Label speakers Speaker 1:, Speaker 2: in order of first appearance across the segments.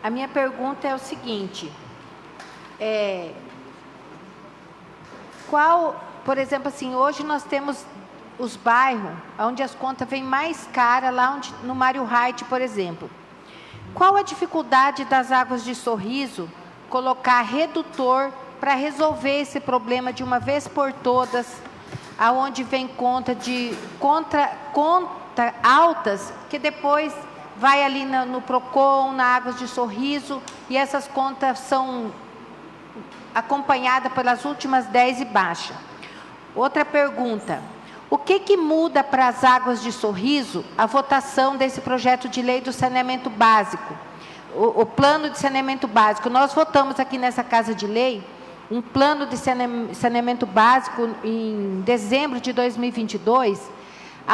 Speaker 1: A minha pergunta é o seguinte, por exemplo, assim, hoje nós temos os bairros onde as contas vêm mais caras, lá no Mário Height, por exemplo. Qual a dificuldade das Águas de Sorriso colocar redutor para resolver esse problema de uma vez por todas, aonde vem conta altas, que depois vai ali no Procon, na Águas de Sorriso, e essas contas são acompanhadas pelas últimas 10 e baixa. Outra pergunta, o que muda para as Águas de Sorriso a votação desse projeto de lei do saneamento básico? O plano de saneamento básico, nós votamos aqui nessa Casa de Lei um plano de saneamento básico em dezembro de 2022,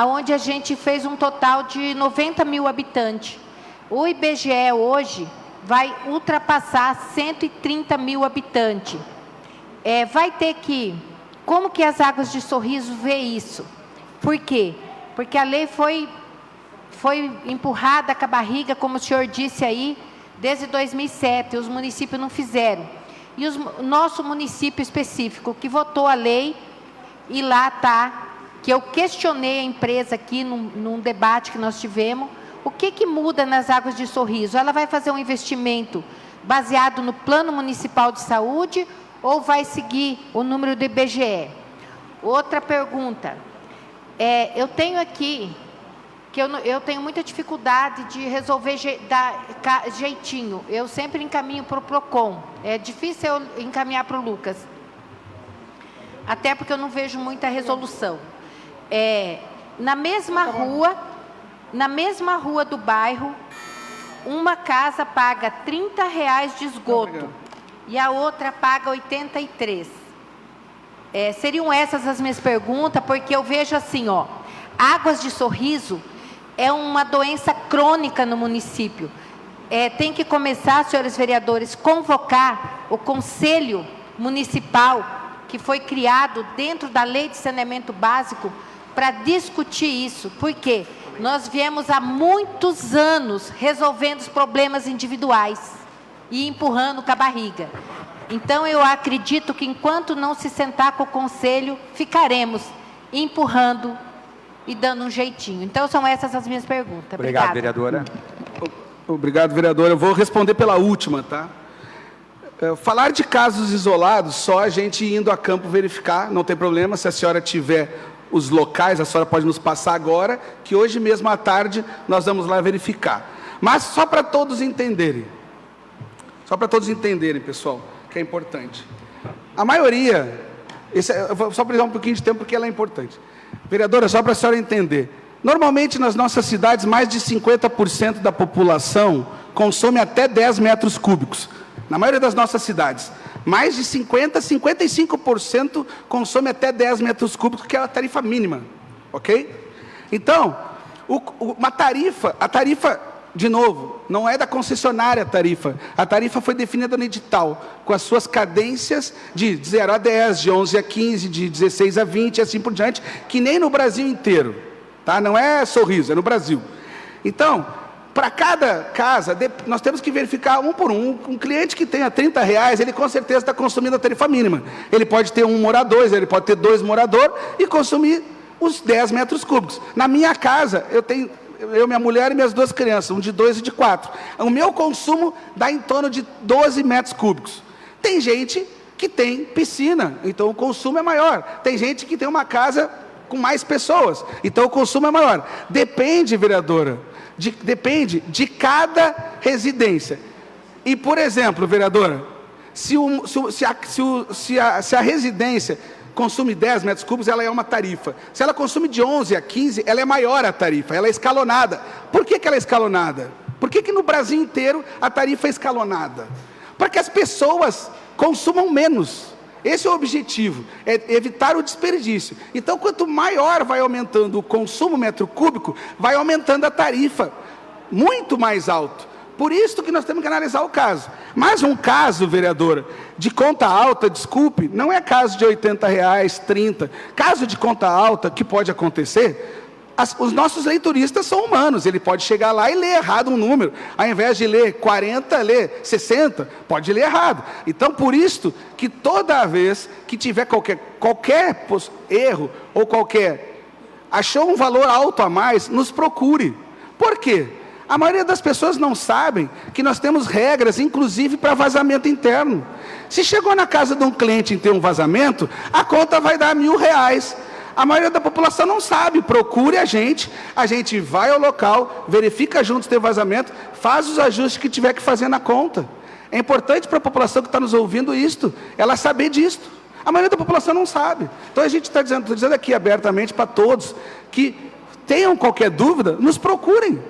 Speaker 1: onde a gente fez um total de 90 mil habitantes. O IBGE hoje vai ultrapassar 130 mil habitantes. Vai ter que... Como que as Águas de Sorriso vê isso? Por quê? Porque a lei foi empurrada com a barriga, como o senhor disse aí, desde 2007, os municípios não fizeram. E o nosso município específico, que votou a lei, e lá está, que eu questionei a empresa aqui, num debate que nós tivemos, o que muda nas Águas de Sorriso? Ela vai fazer um investimento baseado no Plano Municipal de Saúde ou vai seguir o número do IBGE? Outra pergunta, eu tenho aqui, que eu tenho muita dificuldade de resolver jeitinho, eu sempre encaminho para o Procon, é difícil eu encaminhar para o Lucas, até porque eu não vejo muita resolução. Na mesma rua do bairro, uma casa paga R$30 de esgoto e a outra paga 83. Seriam essas as minhas perguntas, porque eu vejo assim, Águas de Sorriso é uma doença crônica no município. Tem que começar, senhores vereadores, convocar o Conselho Municipal, que foi criado dentro da Lei de Saneamento Básico, para discutir isso. Por quê? Nós viemos há muitos anos resolvendo os problemas individuais e empurrando com a barriga. Então, eu acredito que enquanto não se sentar com o Conselho, ficaremos empurrando e dando um jeitinho. Então, são essas as minhas perguntas.
Speaker 2: Obrigado, vereadora.
Speaker 3: Obrigado, vereadora. Eu vou responder pela última, tá? Falar de casos isolados, só a gente indo a campo verificar, não tem problema. Se a senhora tiver os locais, a senhora pode nos passar agora, que hoje mesmo à tarde nós vamos lá verificar. Mas só para todos entenderem, pessoal, que é importante. A maioria, eu vou só precisar um pouquinho de tempo porque ela é importante. Vereadora, só para a senhora entender, normalmente nas nossas cidades, mais de 50% da população consome até 10 metros cúbicos. Na maioria das nossas cidades, mais de 55% consome até 10 metros cúbicos, que é a tarifa mínima, ok? Então, a tarifa, de novo, não é da concessionária a tarifa foi definida no edital, com as suas cadências de 0 a 10, de 11 a 15, de 16 a 20, e assim por diante, que nem no Brasil inteiro, tá? Não é Sorriso, é no Brasil. Então, para cada casa, nós temos que verificar um por um. Um cliente que tenha R$30, ele com certeza está consumindo a tarifa mínima. Ele pode ter um morador, ele pode ter 2 moradores e consumir os 10 metros cúbicos. Na minha casa, eu tenho minha mulher e minhas 2 crianças, um de 2 e de 4. O meu consumo dá em torno de 12 metros cúbicos. Tem gente que tem piscina, então o consumo é maior. Tem gente que tem uma casa com mais pessoas, então o consumo é maior. Depende, vereadora, depende de cada residência. E, por exemplo, vereadora, se a residência consome 10 metros cúbicos, ela é uma tarifa. Se ela consome de 11 a 15, ela é maior a tarifa, ela é escalonada. Por que ela é escalonada? Por que no Brasil inteiro a tarifa é escalonada? Para que as pessoas consumam menos. Esse é o objetivo, é evitar o desperdício. Então, quanto maior vai aumentando o consumo metro cúbico, vai aumentando a tarifa, muito mais alto. Por isso que nós temos que analisar o caso. Mas um caso, vereadora, de conta alta, desculpe, não é caso de R$80, 30. Caso de conta alta, que pode acontecer, Os nossos leituristas são humanos, ele pode chegar lá e ler errado um número. Ao invés de ler 40, ler 60, pode ler errado. Então, por isso que toda vez que tiver qualquer erro ou achou um valor alto a mais, nos procure. Por quê? A maioria das pessoas não sabem que nós temos regras, inclusive para vazamento interno. Se chegou na casa de um cliente e tem um vazamento, a conta vai dar R$1.000. A maioria da população não sabe, procure a gente vai ao local, verifica junto se tem vazamento, faz os ajustes que tiver que fazer na conta. É importante para a população que está nos ouvindo ela saber disto. A maioria da população não sabe. Então a gente está dizendo aqui abertamente para todos, que tenham qualquer dúvida, nos procurem.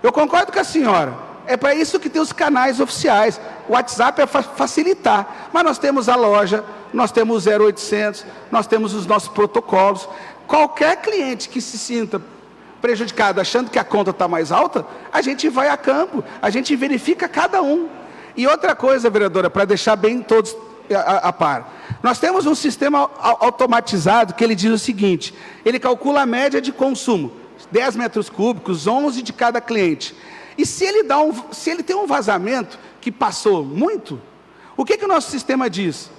Speaker 3: Eu concordo com a senhora, é para isso que tem os canais oficiais. O WhatsApp é facilitar, mas nós temos a loja, nós temos o 0800, nós temos os nossos protocolos. Qualquer cliente que se sinta prejudicado achando que a conta está mais alta, a gente vai a campo, a gente verifica cada um. E outra coisa, vereadora, para deixar bem todos a par, nós temos um sistema automatizado que ele diz o seguinte, ele calcula a média de consumo, 10 metros cúbicos, 11 de cada cliente. E se ele tem um vazamento que passou muito, o que o nosso sistema diz?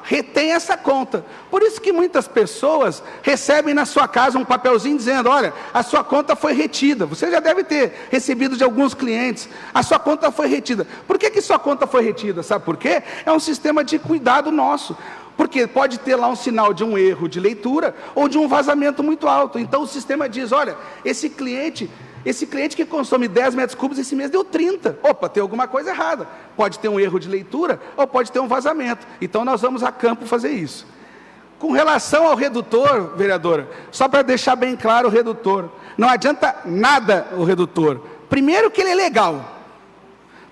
Speaker 3: Retém essa conta. Por isso que muitas pessoas recebem na sua casa um papelzinho dizendo, olha, a sua conta foi retida. Você já deve ter recebido de alguns clientes, a sua conta foi retida. Por que sua conta foi retida? Sabe por quê? É um sistema de cuidado nosso. Porque pode ter lá um sinal de um erro de leitura ou de um vazamento muito alto. Então o sistema diz, olha, esse cliente que consome 10 metros cúbicos esse mês deu 30. Opa, tem alguma coisa errada. Pode ter um erro de leitura ou pode ter um vazamento. Então nós vamos a campo fazer isso. Com relação ao redutor, vereadora, só para deixar bem claro o redutor, não adianta nada o redutor. Primeiro que ele é legal.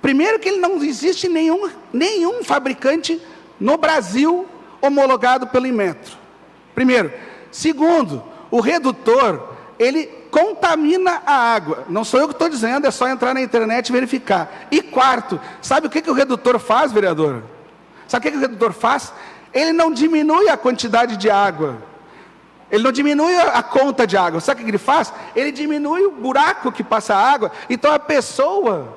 Speaker 3: Primeiro que ele não existe nenhum fabricante no Brasil homologado pelo Inmetro. Primeiro. Segundo, o redutor, ele contamina a água. Não sou eu que estou dizendo, é só entrar na internet e verificar. E quarto, sabe o que o redutor faz, vereadora? Sabe o que o redutor faz? Ele não diminui a quantidade de água. Ele não diminui a conta de água. Sabe o que ele faz? Ele diminui o buraco que passa a água. Então a pessoa,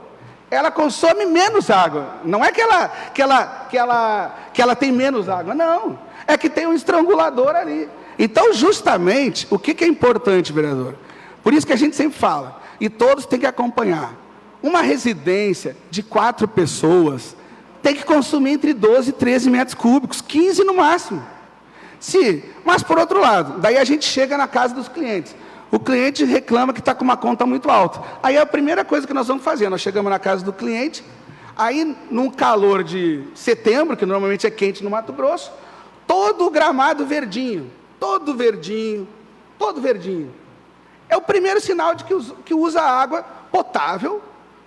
Speaker 3: ela consome menos água. Não é que ela tem menos água. Não. É que tem um estrangulador ali. Então, justamente, o que é importante, vereador? Por isso que a gente sempre fala, e todos têm que acompanhar. Uma residência de 4 pessoas tem que consumir entre 12 e 13 metros cúbicos, 15 no máximo. Mas, por outro lado, daí a gente chega na casa dos clientes. O cliente reclama que está com uma conta muito alta. Aí a primeira coisa que nós vamos fazer, nós chegamos na casa do cliente, aí num calor de setembro, que normalmente é quente no Mato Grosso, todo o gramado verdinho, todo verdinho. É o primeiro sinal de que usa água potável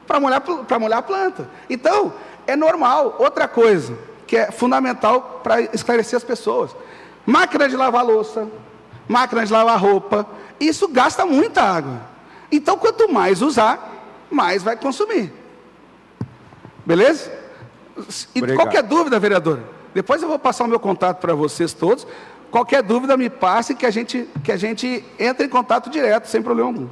Speaker 3: para molhar a planta. Então, é normal. Outra coisa que é fundamental para esclarecer as pessoas. Máquina de lavar louça, máquina de lavar roupa, isso gasta muita água. Então, quanto mais usar, mais vai consumir. Beleza? E
Speaker 2: Obrigado.
Speaker 3: Qualquer dúvida, vereador, depois eu vou passar o meu contato para vocês todos. Qualquer dúvida, me passe que a gente entra em contato direto, sem problema algum.